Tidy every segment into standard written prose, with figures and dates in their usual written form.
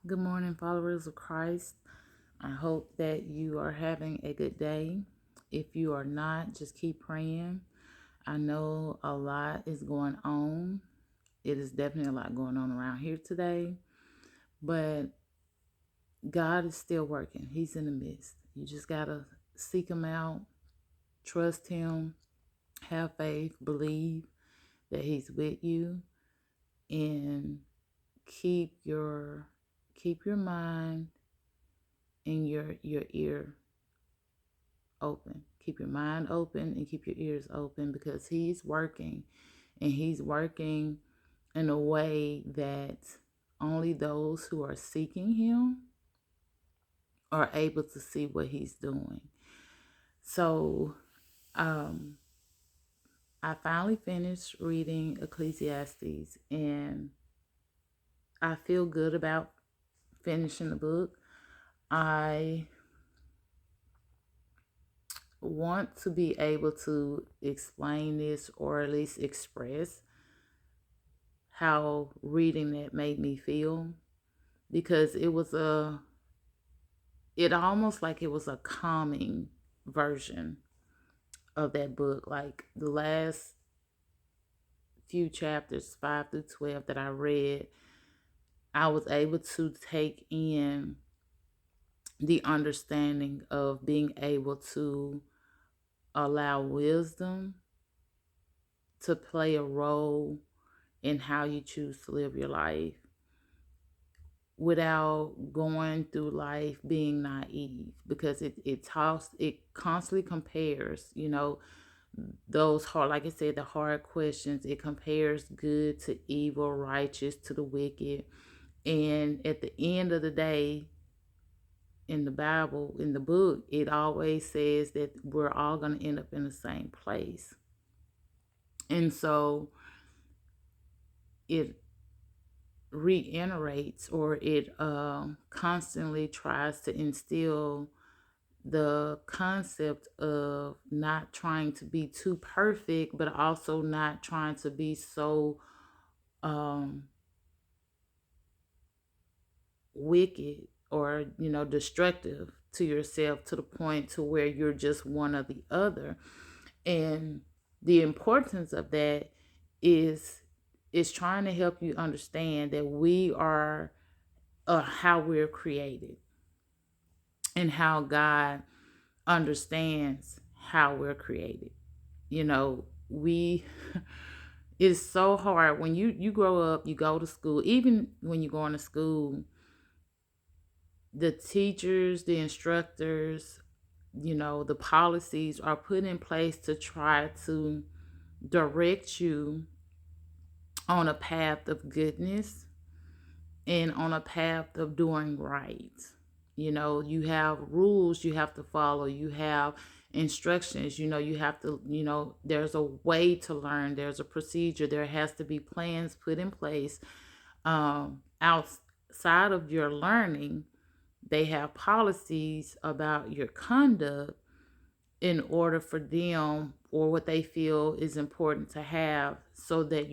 Good morning, followers of Christ. I hope that you are having a good day. If you are not, just keep praying. I know a lot is going on. It is definitely a lot going on around here today, but God is still working. He's in the midst. You just got to seek Him out, trust Him, have faith, believe that He's with you, and keep your keep your mind and your ear open. Keep your mind open and keep your ears open because He's working, and He's working in a way that only those who are seeking Him are able to see what He's doing. So, um, I finally finished reading Ecclesiastes, and I feel good about finishing the book. I want to be able to explain this or at least express how reading that made me feel because it almost like it was a calming version of that book. Like the last few chapters, 5 through 12, that I read, I was able to take in the understanding of being able to allow wisdom to play a role in how you choose to live your life without going through life being naive, because it constantly compares, those hard, like I said, the hard questions. It compares good to evil, righteous to the wicked. And at the end of the day, in the Bible, in the book, it always says that we're all going to end up in the same place. And so it reiterates, or it constantly tries to instill the concept of not trying to be too perfect, but also not trying to be so um, wicked or destructive to yourself to the point to where you're just one or the other. And the importance of that is trying to help you understand that we are how we're created and how God understands how we're created. We it's so hard when you grow up, you go to school. Even when you're going to school, the teachers, the instructors, the policies are put in place to try to direct you on a path of goodness and on a path of doing right. You have rules you have to follow, you have instructions, you have to, there's a way to learn, there's a procedure, there has to be plans put in place. Outside of your learning, they have policies about your conduct in order for them, or what they feel is important to have, so that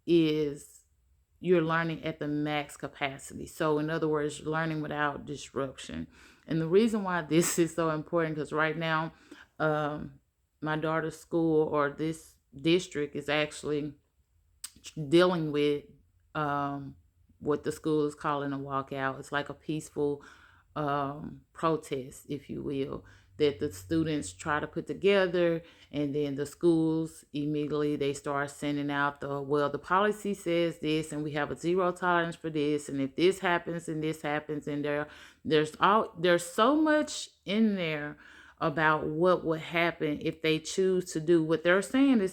is you're learning at the max capacity. So in other words, learning without disruption. And the reason why this is so important, because right now, um, my daughter's school, or this district, is actually dealing with what the school is calling a walkout. It's like a peaceful protest, if you will, that the students try to put together, and then the schools immediately they start sending out the policy says this, and we have a zero tolerance for this, and if this happens and this happens, and there's so much in there about what would happen if they choose to do what they're saying.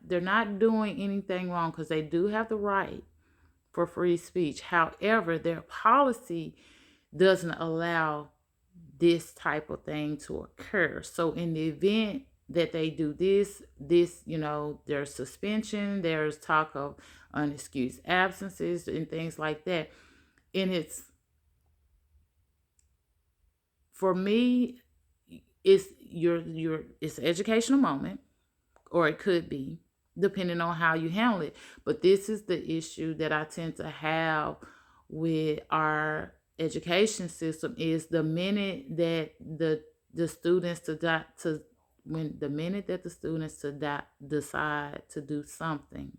They're not doing anything wrong, because they do have the right for free speech. However, their policy doesn't allow this type of thing to occur. So in the event that they do this, there's suspension, there's talk of unexcused absences and things like that. And it's, for me, it's an educational moment, or it could be, depending on how you handle it. But this is the issue that I tend to have with our education system is the minute that the students to when the minute that the students decide to do something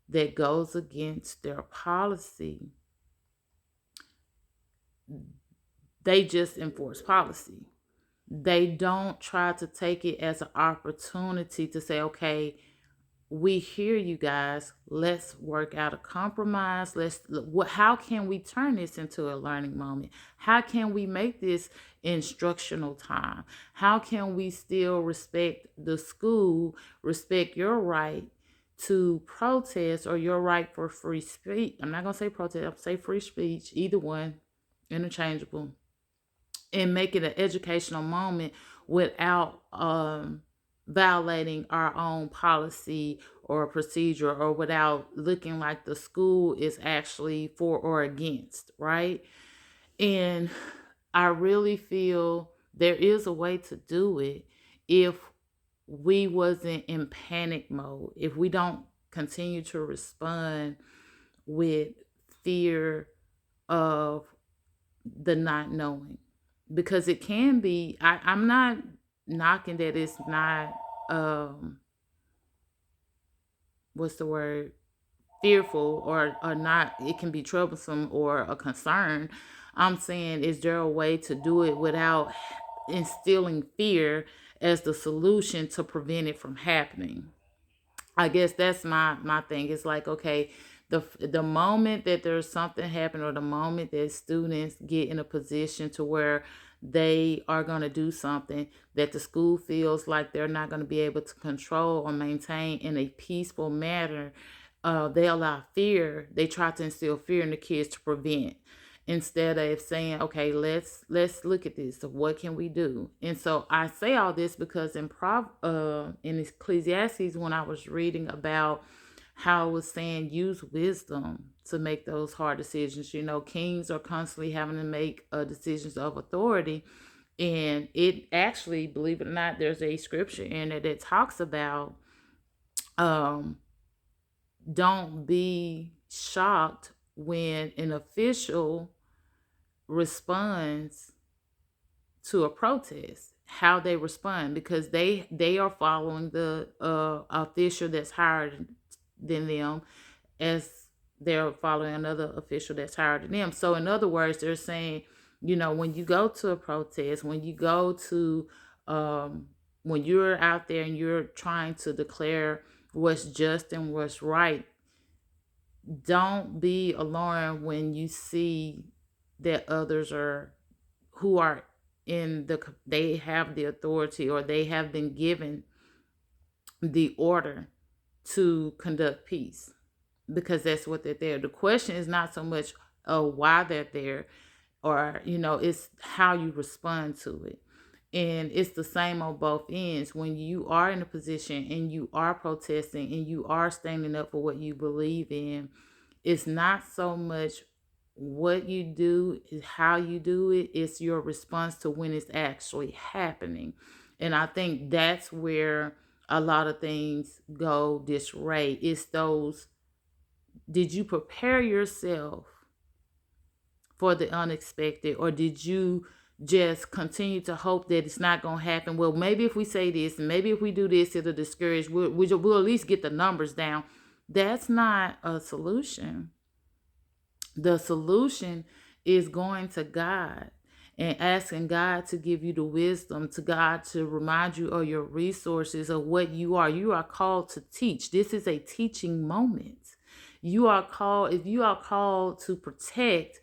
that goes against their policy, they just enforce policy. They don't try to take it as an opportunity to say, okay, we hear you guys. Let's work out a compromise. How can we turn this into a learning moment? How can we make this instructional time? How can we still respect the school, respect your right to protest or your right for free speech? I'm not going to say protest, I'll say free speech, either one, interchangeable, and make it an educational moment without violating our own policy or procedure, or without looking like the school is actually for or against, right? And I really feel there is a way to do it if we wasn't in panic mode, if we don't continue to respond with fear of the not knowing, because it can be, I'm not knocking that it's not what's the word, fearful, or not, it can be troublesome or a concern. I'm saying, is there a way to do it without instilling fear as the solution to prevent it from happening? I guess that's my thing. It's like, okay, the moment that there's something happen, or the moment that students get in a position to where they are going to do something that the school feels like they're not going to be able to control or maintain in a peaceful manner, they allow fear. They try to instill fear in the kids to prevent, instead of saying, okay, let's look at this. So what can we do? And so I say all this because in Ecclesiastes, when I was reading about how it was saying use wisdom to make those hard decisions. Kings are constantly having to make decisions of authority. And it actually, believe it or not, there's a scripture in it that talks about um, don't be shocked when an official responds to a protest, how they respond, because they are following the official that's higher than them, as they're following another official that's higher than them. So in other words, they're saying, when you go to a protest, when you go to when you're out there and you're trying to declare what's just and what's right, don't be alarmed when you see that others are, who are they have the authority, or they have been given the order to conduct peace, because that's what they're there. The question is not so much why they're there, or it's how you respond to it. And it's the same on both ends. When you are in a position and you are protesting and you are standing up for what you believe in, it's not so much what you do, is how you do it. It's your response to when it's actually happening. And I think that's where a lot of things go disarray. It's those, did you prepare yourself for the unexpected, or did you just continue to hope that it's not going to happen? Well, maybe if we say this, and maybe if we do this, it'll discourage, we'll at least get the numbers down. That's not a solution. The solution is going to God and asking God to give you the wisdom, to God to remind you of your resources, of what you are. You are called to teach. This is a teaching moment. If you are called to protect,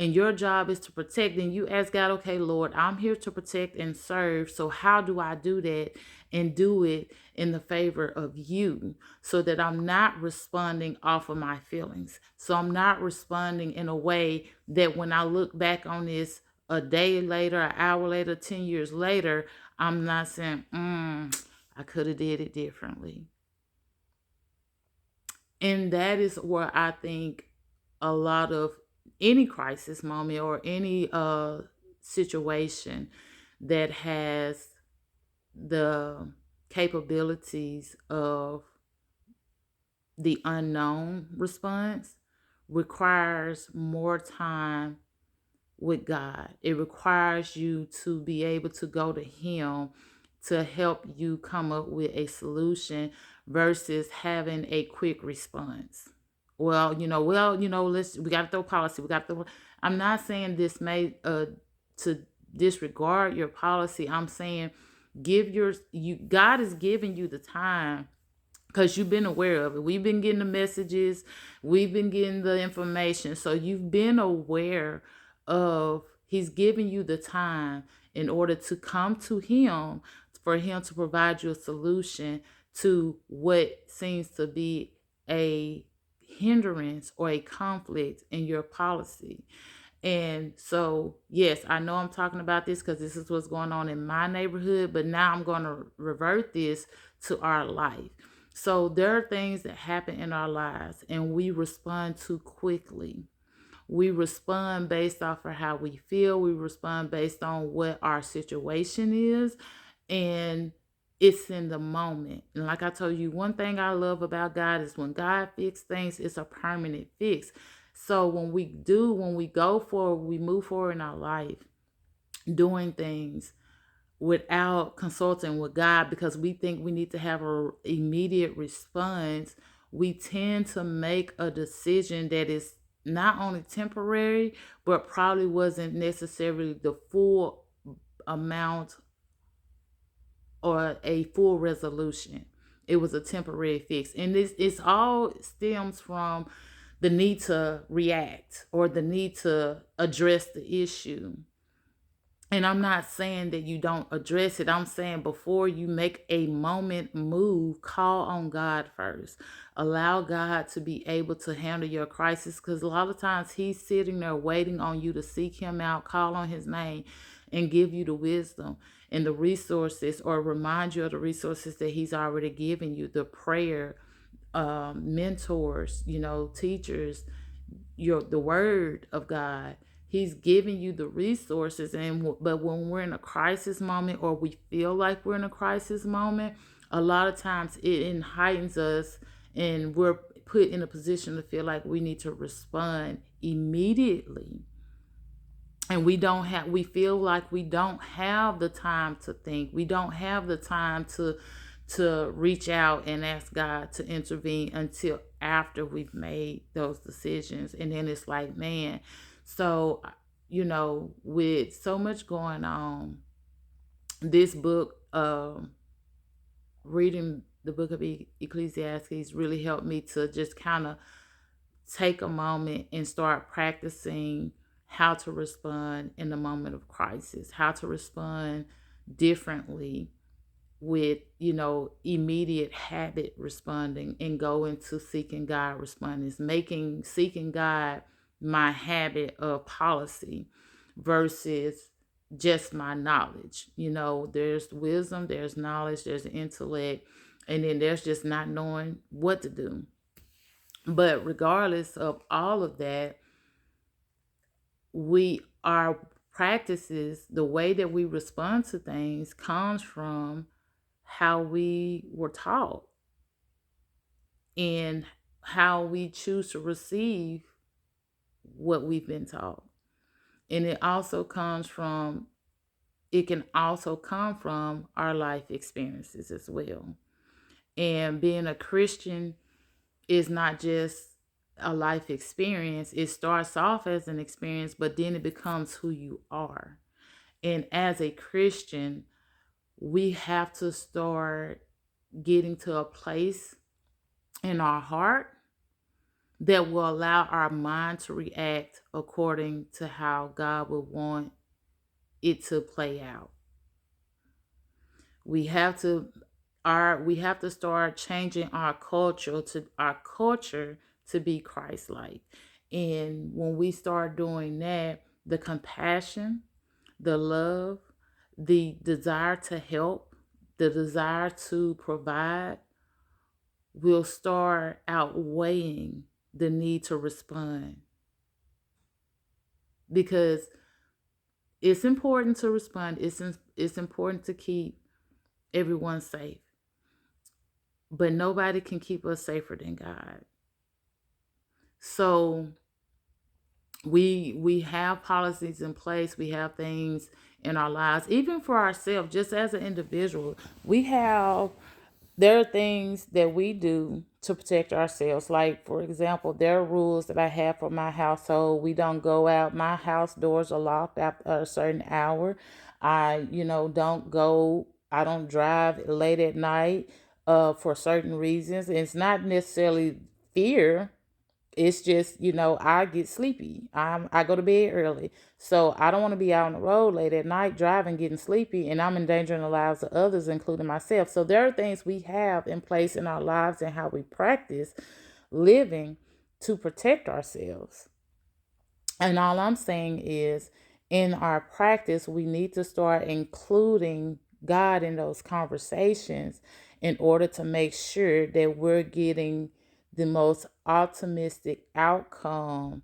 and your job is to protect, then you ask God, okay, Lord, I'm here to protect and serve. So how do I do that, and do it in the favor of you, so that I'm not responding off of my feelings? So I'm not responding in a way that when I look back on this a day later, an hour later, 10 years later, I'm not saying, I could have did it differently. And that is where I think a lot of any crisis moment, or any situation that has the capabilities of the unknown response, requires more time with God. It requires you to be able to go to Him to help you come up with a solution versus having a quick response. We got to throw policy. We got to. I'm not saying this may to disregard your policy. I'm saying God is giving you the time because you've been aware of it. We've been getting the messages, we've been getting the information. So you've been aware of He's giving you the time in order to come to Him for Him to provide you a solution to what seems to be a hindrance or a conflict in your policy. And so, yes, I know I'm talking about this because this is what's going on in my neighborhood, but now I'm going to revert this to our life. So, there are things that happen in our lives and we respond too quickly. We respond based off of how we feel, we respond based on what our situation is, and it's in the moment. And like I told you, one thing I love about God is when God fixes things, it's a permanent fix. So when we go forward, we move forward in our life, doing things without consulting with God because we think we need to have an immediate response, we tend to make a decision that is not only temporary, but probably wasn't necessarily the full amount or a full resolution. It was a temporary fix. And it's all stems from the need to react or the need to address the issue. And I'm not saying that you don't address it. I'm saying before you make a moment move, call on God first. Allow God to be able to handle your crisis because a lot of times He's sitting there waiting on you to seek Him out, call on His name, and give you the wisdom and the resources or remind you of the resources that He's already given you, the prayer, mentors, teachers, the word of God. He's giving you the resources, but when we're in a crisis moment or we feel like we're in a crisis moment, a lot of times it heightens us and we're put in a position to feel like we need to respond immediately. And we feel like we don't have the time to think. We don't have the time to reach out and ask God to intervene until after we've made those decisions. And then it's like, man, so, with so much going on, this book, reading the book of Ecclesiastes really helped me to just kind of take a moment and start practicing how to respond in the moment of crisis, how to respond differently with immediate habit responding and go into seeking God responding, making seeking God my habit of policy versus just my knowledge. There's wisdom, there's knowledge, there's intellect, and then there's just not knowing what to do. But regardless of all of that, our practices, the way that we respond to things comes from how we were taught and how we choose to receive what we've been taught. And it can also come from our life experiences as well. And being a Christian is not just a life experience. It starts off as an experience, but then it becomes who you are. And as a Christian, we have to start getting to a place in our heart that will allow our mind to react according to how God would want it to play out. We have to start changing our culture to be Christ-like. And when we start doing that, the compassion, the love, the desire to help, the desire to provide will start outweighing the need to respond. Because it's important to respond. It's important to keep everyone safe. But nobody can keep us safer than God. So we have policies in place, we have things in our lives, even for ourselves, just as an individual. We have There are things that we do to protect ourselves. Like, for example, there are rules that I have for my household. We don't go out. My house doors are locked after a certain hour. I don't drive late at night for certain reasons. And it's not necessarily fear. It's just, I get sleepy. I go to bed early. So I don't want to be out on the road late at night driving, getting sleepy, and I'm endangering the lives of others, including myself. So there are things we have in place in our lives and how we practice living to protect ourselves. And all I'm saying is, in our practice, we need to start including God in those conversations in order to make sure that we're getting the most optimistic outcome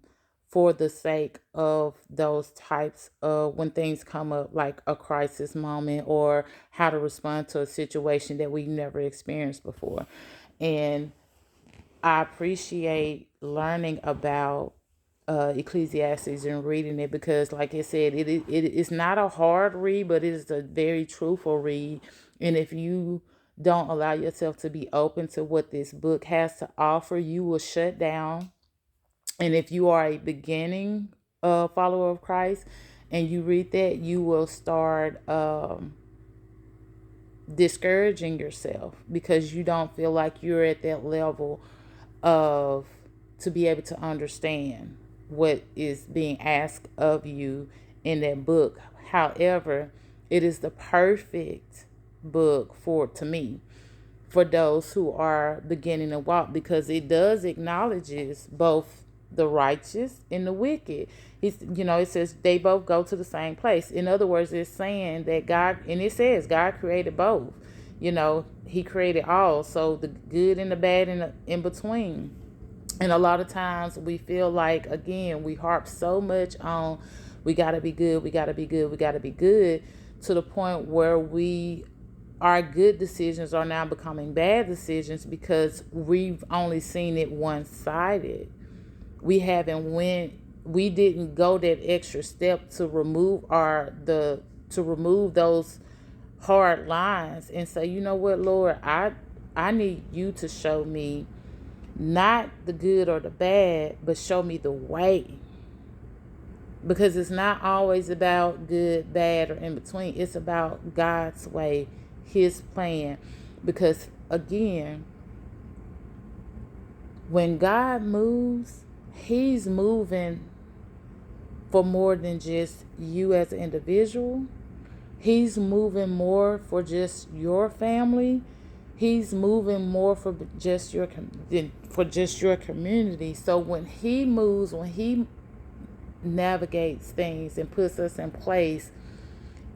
for the sake of those types of when things come up, like a crisis moment or how to respond to a situation that we never experienced before. And I appreciate learning about Ecclesiastes and reading it, because, like I said, it's not a hard read, but it is a very truthful read. And if you don't allow yourself to be open to what this book has to offer, you will shut down. And if you are a beginning follower of Christ and you read that, you will start discouraging yourself because you don't feel like you're at that level of to be able to understand what is being asked of you in that book. However, it is the perfect book for to me for those who are beginning to walk, because it does acknowledges both the righteous and the wicked. It says they both go to the same place. In other words, it's saying that God, and it says God created both. He created all, so the good and the bad and the in between. And a lot of times we feel like, again, we harp so much on we got to be good, we got to be good, we got to be good, to the point where our good decisions are now becoming bad decisions because we've only seen it one-sided. We didn't go that extra step to remove those hard lines and say, you know what, Lord, I need you to show me not the good or the bad, but show me the way. Because it's not always about good, bad, or in between. It's about God's way, His plan. Because again, when God moves, He's moving for more than just you as an individual. He's moving more for just your family. He's moving more for just your community. So when He moves, when He navigates things and puts us in place,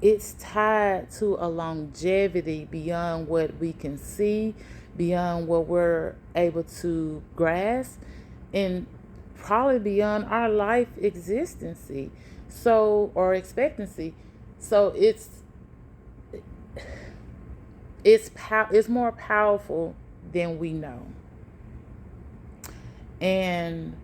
it's tied to a longevity beyond what we can see, beyond what we're able to grasp, and probably beyond our life existency. So, or expectancy. So it's more powerful than we know. And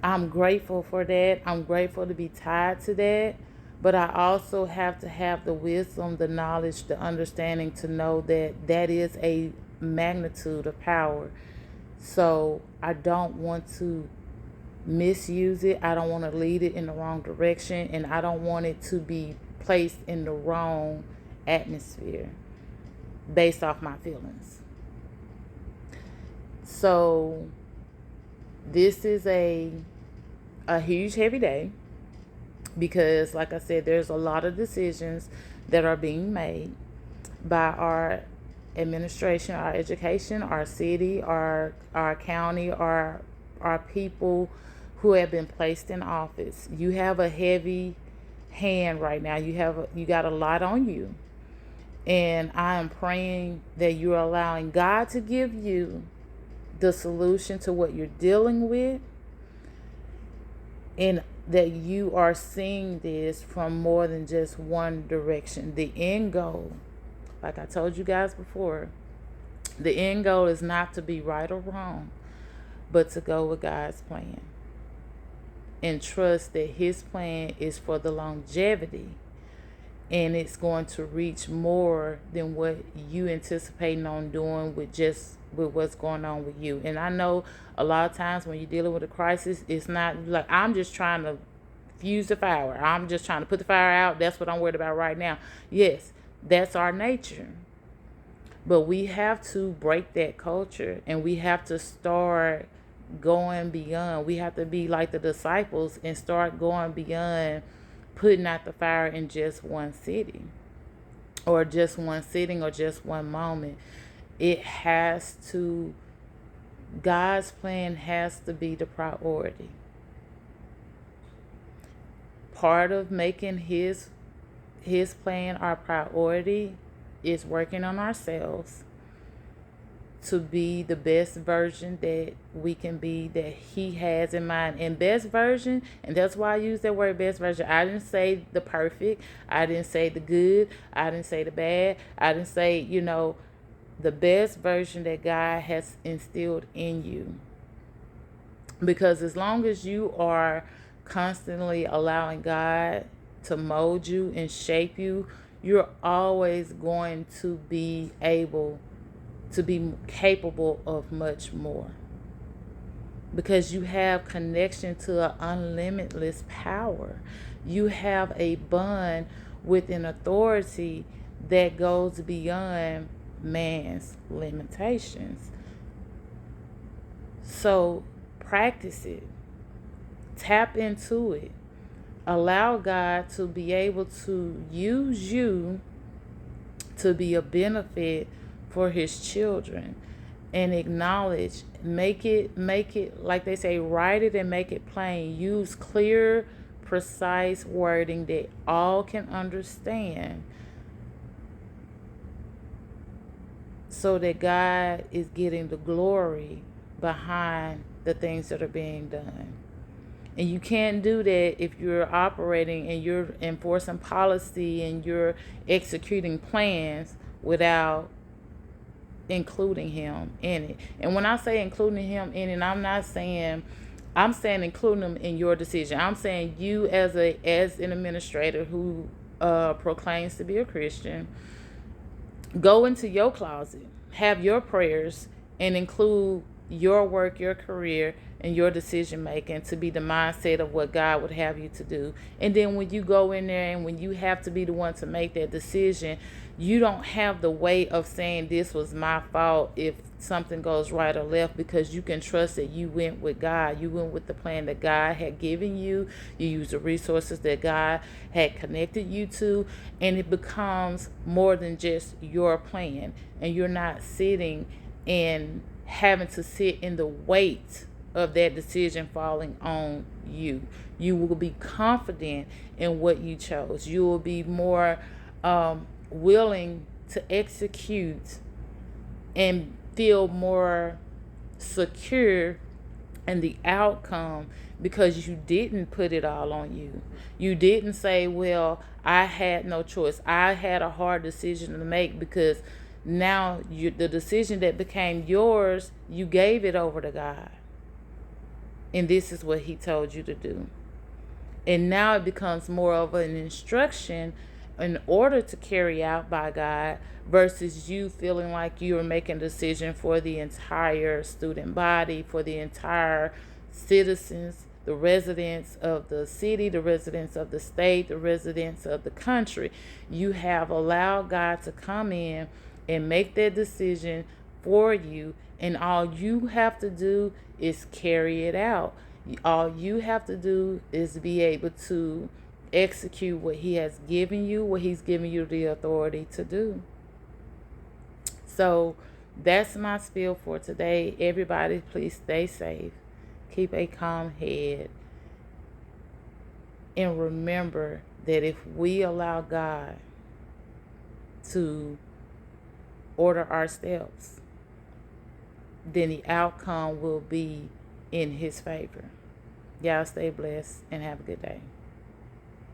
I'm grateful for that. I'm grateful to be tied to that. But I also have to have the wisdom, the knowledge, the understanding to know that that is a magnitude of power. So I don't want to misuse it. I don't want to lead it in the wrong direction. And I don't want it to be placed in the wrong atmosphere based off my feelings. So this is a huge, heavy day because, like I said, there's a lot of decisions that are being made by our administration, our education, our city, our county, our people who have been placed in office. You have a heavy hand right now. You got a lot on you. And I am praying that you're allowing God to give you the solution to what you're dealing with, and that you are seeing this from more than just one direction. The end goal, like I told you guys before, the end goal is not to be right or wrong, but to go with God's plan and trust that his plan is for the longevity, and it's going to reach more than what you anticipating on doing with what's going on with you. And I know a lot of times when you're dealing with a crisis, it's not like I'm just trying to fuse the fire. I'm just trying to put the fire out. That's what I'm worried about right now. Yes, that's our nature. But we have to break that culture, and we have to start going beyond. We have to be like the disciples and start going beyond putting out the fire in just one city or just one sitting or just one moment. It has to, God's plan has to be the priority. Part of making his plan our priority is working on ourselves to be the best version that we can be, that he has in mind. And best version, and that's why I use that word best version. I didn't say the perfect, I didn't say the good, I didn't say the bad, I didn't say, the best version that God has instilled in you. Because as long as you are constantly allowing God to mold you and shape you, you're always going to be able to be capable of much more, because you have connection to an unlimitless power. You have a bond with an authority that goes beyond man's limitations. So practice it, tap into it, allow God to be able to use you to be a benefit for his children, and acknowledge, make it like they say, write it and make it plain. Use clear, precise wording that all can understand, so that God is getting the glory behind the things that are being done. And you can't do that if you're operating and you're enforcing policy and you're executing plans without including him in it. And when I say including him in it, I'm saying including him in your decision. I'm saying you as an administrator who proclaims to be a Christian, go into your closet, have your prayers, and include your work, your career, and your decision making to be the mindset of what God would have you to do. And then when you go in there and when you have to be the one to make that decision, you don't have the weight of saying this was my fault if something goes right or left, because you can trust that you went with God. You went with the plan that God had given you. You use the resources that God had connected you to, and it becomes more than just your plan. And you're not sitting and having to sit in the weight of that decision falling on you. You will be confident in what you chose. You will be more willing to execute and feel more secure in the outcome, because you didn't put it all on you. You didn't say, well, I had no choice. I had a hard decision to make, because now the decision that became yours, you gave it over to God. And this is what he told you to do. And now it becomes more of an instruction in order to carry out by God, versus you feeling like you are making a decision for the entire student body, for the entire citizens, the residents of the city, the residents of the state, the residents of the country. You have allowed God to come in and make that decision for you, and all you have to do is carry it out. All you have to do is be able to execute what he has given you, what he's given you the authority to do. So that's my spiel for today. Everybody, please stay safe. Keep a calm head. And remember that if we allow God to order our steps, then the outcome will be in his favor. Y'all stay blessed and have a good day.